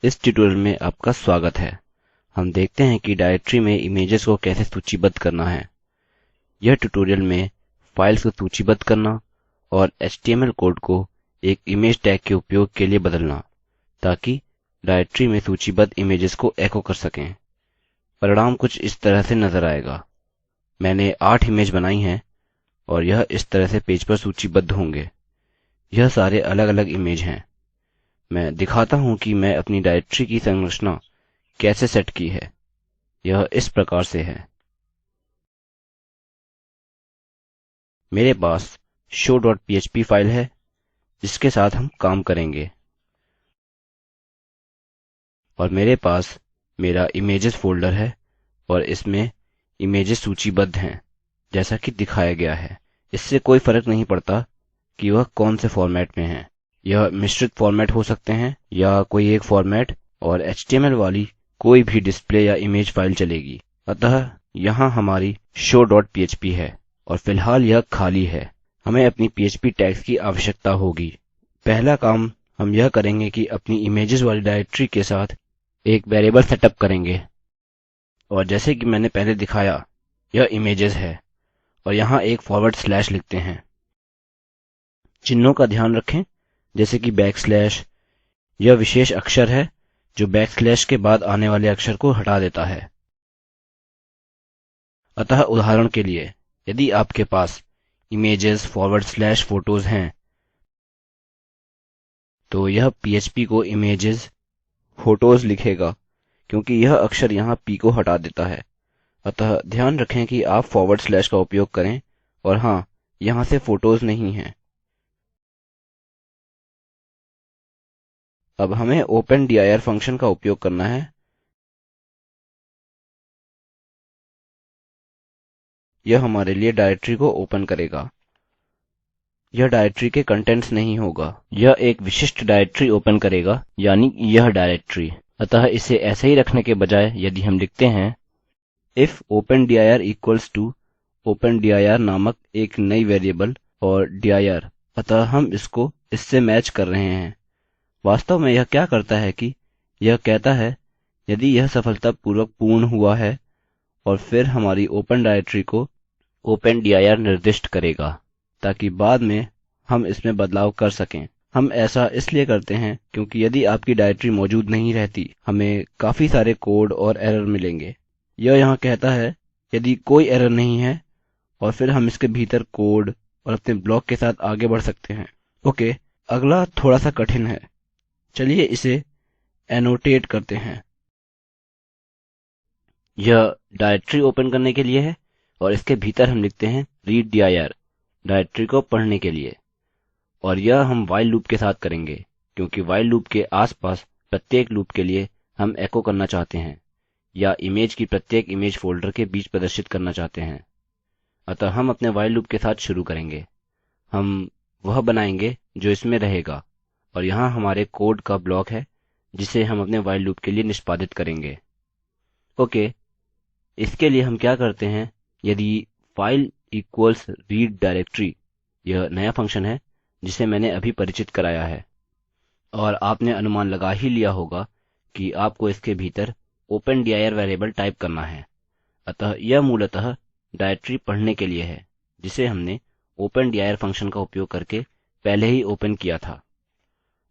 इस ट्यूटोरियल में आपका स्वागत है। हम देखते हैं कि डायरेक्टरी में इमेजेस को कैसे सूचीबद्ध करना है। यह ट्यूटोरियल में फाइल्स को सूचीबद्ध करना और HTML कोड को एक इमेज टैग के उपयोग के लिए बदलना, ताकि डायरेक्टरी में सूचीबद्ध इमेजेस को एको कर सकें। परिणाम कुछ इस तरह से नजर आएगा। मैंने 8 इमेज बनाई हैं और यह इस तरह से पेज पर सूचीबद्ध होंगे। यह सारे अलग अलग इमेज हैं। मैं दिखाता हूँ कि मैं अपनी डायरेक्टरी की संरचना कैसे सेट की है। यह इस प्रकार से है। मेरे पास show.php फाइल है जिसके साथ हम काम करेंगे, और मेरे पास मेरा इमेजेस फोल्डर है और इसमें इमेजेस सूचीबद्ध हैं जैसा कि दिखाया गया है। इससे कोई फर्क नहीं पड़ता कि वह कौन से फॉर्मेट में है। यह मिश्रित फॉर्मेट हो सकते हैं या कोई एक फॉर्मेट, और HTML वाली कोई भी डिस्प्ले या इमेज फाइल चलेगी। अतः यहाँ हमारी show.php है और फिलहाल यह खाली है। हमें अपनी PHP टैग्स की आवश्यकता होगी। पहला काम हम यह करेंगे कि अपनी इमेजेस वाली डायरेक्टरी के साथ एक वेरिएबल सेटअप करेंगे, और जैसे कि मैंने पहले दिखाया, यह इमेजेस है और यहाँ एक फॉरवर्ड स्लैश लिखते हैं। चिन्हों का ध्यान रखें, जैसे कि बैकस्लैश। यह विशेष अक्षर है जो बैकस्लैश के बाद आने वाले अक्षर को हटा देता है। अतः उदाहरण के लिए, यदि आपके पास इमेजेस फॉरवर्ड स्लैश फोटोज हैं, तो यह PHP को इमेजेस फोटोज लिखेगा, क्योंकि यह अक्षर यहाँ P को हटा देता है। अतः ध्यान रखें कि आप फॉरवर्ड स्लैश का उपयोग करें, और हाँ, यहाँ से फोटोज नहीं हैं। अब हमें opendir फंक्शन का उपयोग करना है। यह हमारे लिए डायरेक्टरी को ओपन करेगा। यह डायरेक्टरी के कंटेंट्स नहीं होगा, यह एक विशिष्ट डायरेक्टरी ओपन करेगा, यानी यह डायरेक्टरी। अतः इसे ऐसे ही रखने के बजाय यदि हम लिखते हैं if opendir equals to opendir नामक एक नई वेरिएबल और dir, अतः हम इसको इससे मैच कर रहे हैं। वास्तव में यह क्या करता है कि यह कहता है यदि यह सफलतापूर्वक पूर्ण हुआ है, और फिर हमारी ओपन डायरेक्टरी को opendir निर्दिष्ट करेगा, ताकि बाद में हम इसमें बदलाव कर सकें। हम ऐसा इसलिए करते हैं क्योंकि यदि आपकी डायरेक्टरी मौजूद नहीं रहती, हमें काफी सारे कोड और एरर मिलेंगे। यह यहाँ कहता है यदि कोई एरर नहीं है, और फिर हम इसके भीतर कोड और अपने ब्लॉक के साथ आगे बढ़ सकते हैं। ओके, अगला थोड़ा सा कठिन है। चलिए इसे एनोटेट करते हैं। यह डायरेक्टरी ओपन करने के लिए है, और इसके भीतर हम लिखते हैं read dir, डायरेक्टरी को पढ़ने के लिए। और यह हम while लूप के साथ करेंगे, क्योंकि while लूप के आसपास प्रत्येक लूप के लिए हम एको करना चाहते हैं, या इमेज की प्रत्येक इमेज फोल्डर के बीच प्रदर्शित करना चाहते हैं। अतः हम अपने while लूप के साथ शुरू करेंगे। हम वह बनाएंगे जो इसमें रहेगा, और यहाँ हमारे कोड का ब्लॉक है जिसे हम अपने while लूप के लिए निष्पादित करेंगे। ओके, इसके लिए हम क्या करते हैं, यदि फाइल इक्वल्स रीड डायरेक्टरी, यह नया फंक्शन है जिसे मैंने अभी परिचित कराया है, और आपने अनुमान लगा ही लिया होगा कि आपको इसके भीतर opendir वेरिएबल टाइप करना है। अतः यह मूलतः डायरेक्टरी पढ़ने के लिए है, जिसे हमने opendir फंक्शन का उपयोग करके पहले ही ओपन किया था।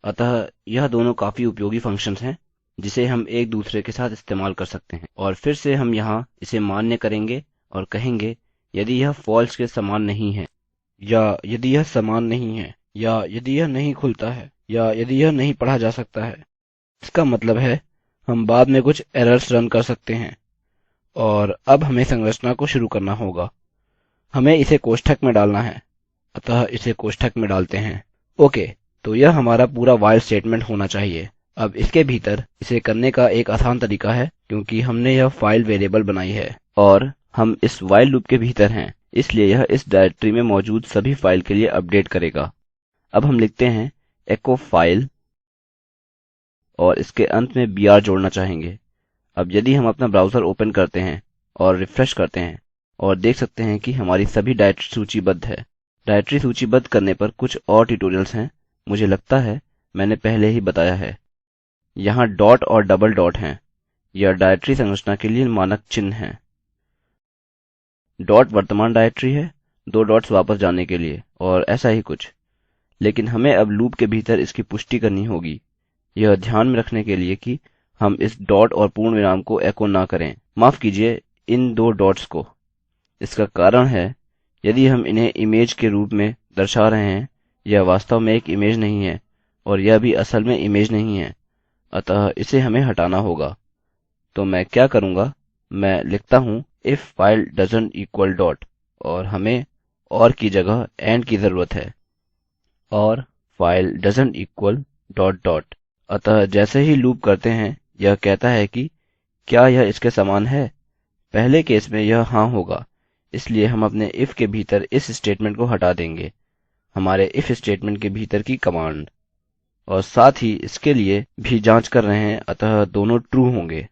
अतः यह दोनों काफी उपयोगी फंक्शंस हैं जिसे हम एक दूसरे के साथ इस्तेमाल कर सकते हैं। और फिर से हम यहाँ इसे मान्य करेंगे और कहेंगे यदि यह false के समान नहीं है, या यदि यह समान नहीं है, या यदि यह नहीं खुलता है, या यदि यह नहीं पढ़ा जा सकता है। इसका मतलब है हम बाद में कुछ एरर्स रन कर सकते हैं। और अब हमें संरचना को शुरू करना होगा। हमें इसे कोष्ठक में डालना है, अतः इसे कोष्ठक में डालते हैं। ओके, तो यह हमारा पूरा while स्टेटमेंट होना चाहिए। अब इसके भीतर इसे करने का एक आसान तरीका है, क्योंकि हमने यह फाइल वेरिएबल बनाई है और हम इस while लूप के भीतर हैं, इसलिए यह इस डायरेक्टरी में मौजूद सभी फाइल के लिए अपडेट करेगा। अब हम लिखते हैं echo file, और इसके अंत में br जोड़ना चाहेंगे। अब यदि हम अपना ब्राउजर ओपन करते हैं और रिफ्रेश करते हैं, और देख सकते हैं कि हमारी सभी डायरेक्टरी सूचीबद्ध है। डायरेक्टरी सूचीबद्ध करने पर कुछ और ट्यूटोरियल्स हैं, मुझे लगता है मैंने पहले ही बताया है। यहाँ डॉट और डबल डॉट हैं। यह डायरेक्टरी संरचना के लिए मानक चिन्ह हैं। डॉट वर्तमान डायरेक्टरी है, दो डॉट्स वापस जाने के लिए, और ऐसा ही कुछ। लेकिन हमें अब लूप के भीतर इसकी पुष्टि करनी होगी, यह ध्यान में रखने के लिए कि हम इस डॉट और पूर्ण विराम को एको ना करें, माफ कीजिए इन दो डॉट्स को। इसका कारण है, यदि हम इन्हें इमेज के रूप में दर्शा रहे हैं, यह वास्तव में एक इमेज नहीं है और यह भी असल में इमेज नहीं है, अतः इसे हमें हटाना होगा। तो मैं क्या करूँगा, मैं लिखता हूँ if file doesn't equal dot, और हमें और की जगह and की जरूरत है, और file doesn't equal dot dot। अतः जैसे ही लूप करते हैं यह कहता है कि क्या यह इसके समान है। पहले केस में यह हाँ होगा, इसलिए हम अपने if के भीतर इस स्टेटमेंट को हटा देंगे, हमारे if स्टेटमेंट के भीतर की कमांड, और साथ ही इसके लिए भी जांच कर रहे हैं, अतः दोनों ट्रू होंगे।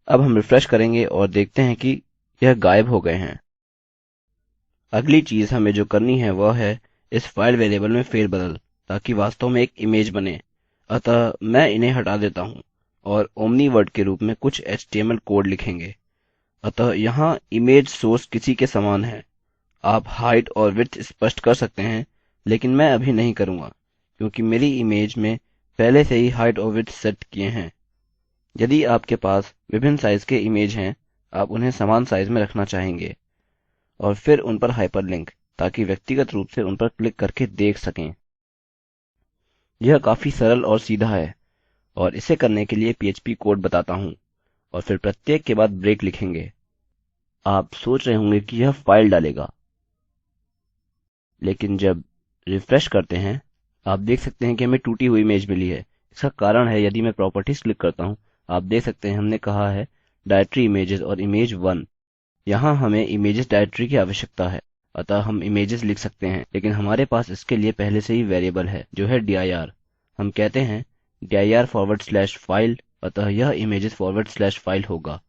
अब हम रिफ्रेश करेंगे और देखते हैं कि यह गायब हो गए हैं। अगली चीज हमें जो करनी है वह है इस फाइल वेरिएबल में फेरबदल, ताकि वास्तव में एक इमेज बने। अतः मैं इन्हें हटा देता हूँ और ओमनी वर्ड के रूप में कुछ HTML कोड लिखेंगे। अतः यहाँ इमेज सोर्स किसी के समान है। आप हाइट और विड्थ स्पष्ट कर सकते हैं, लेकिन मैं अभी नहीं करूँगा क्योंकि मेरी इमेज में पहले से ही हाइट और विड्थ सेट किए हैं। यदि आपके पास विभिन्न साइज के इमेज हैं, आप उन्हें समान साइज में रखना चाहेंगे और फिर उन पर हाइपरलिंक, ताकि व्यक्तिगत रूप से उन पर क्लिक करके देख सकें। यह काफी सरल और सीधा है, और इसे करने के लिए PHP कोड बताता हूँ और फिर प्रत्येक के बाद ब्रेक लिखेंगे। आप सोच रहे होंगे कि यह फाइल डालेगा, लेकिन जब रिफ्रेश करते हैं आप देख सकते हैं कि हमें टूटी हुई इमेज मिली है। इसका कारण है, यदि मैं प्रॉपर्टीज क्लिक करता हूँ, आप देख सकते हैं हमने कहा है डायरेक्टरी इमेजेस और इमेज1। यहाँ हमें इमेजेस डायरेक्टरी की आवश्यकता है, अतः हम इमेजेस लिख सकते हैं, लेकिन हमारे पास इसके लिए पहले से ही वेरिएबल है जो है dir। हम कहते हैं dir/file, अतः यह images/file होगा।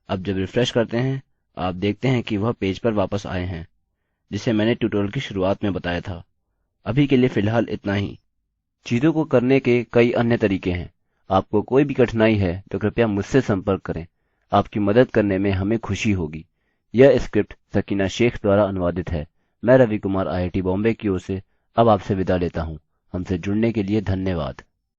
अब जब रिफ्रेश करते हैं आप देखते हैं कि वह पेज पर वापस आए हैं, जिसे मैंने ट्यूटोरियल की शुरुआत में बताया था। अभी के लिए फिलहाल इतना ही। चीजों को करने के कई अन्य तरीके हैं। आपको कोई भी कठिनाई है तो कृपया मुझसे संपर्क करें, आपकी मदद करने में हमें खुशी होगी। यह स्क्रिप्ट सकीना शेख द्वारा अनुवादित है। मैं रवि कुमार IIT बॉम्बे की ओर से अब आपसे विदा लेता हूँ। हमसे जुड़ने के लिए धन्यवाद।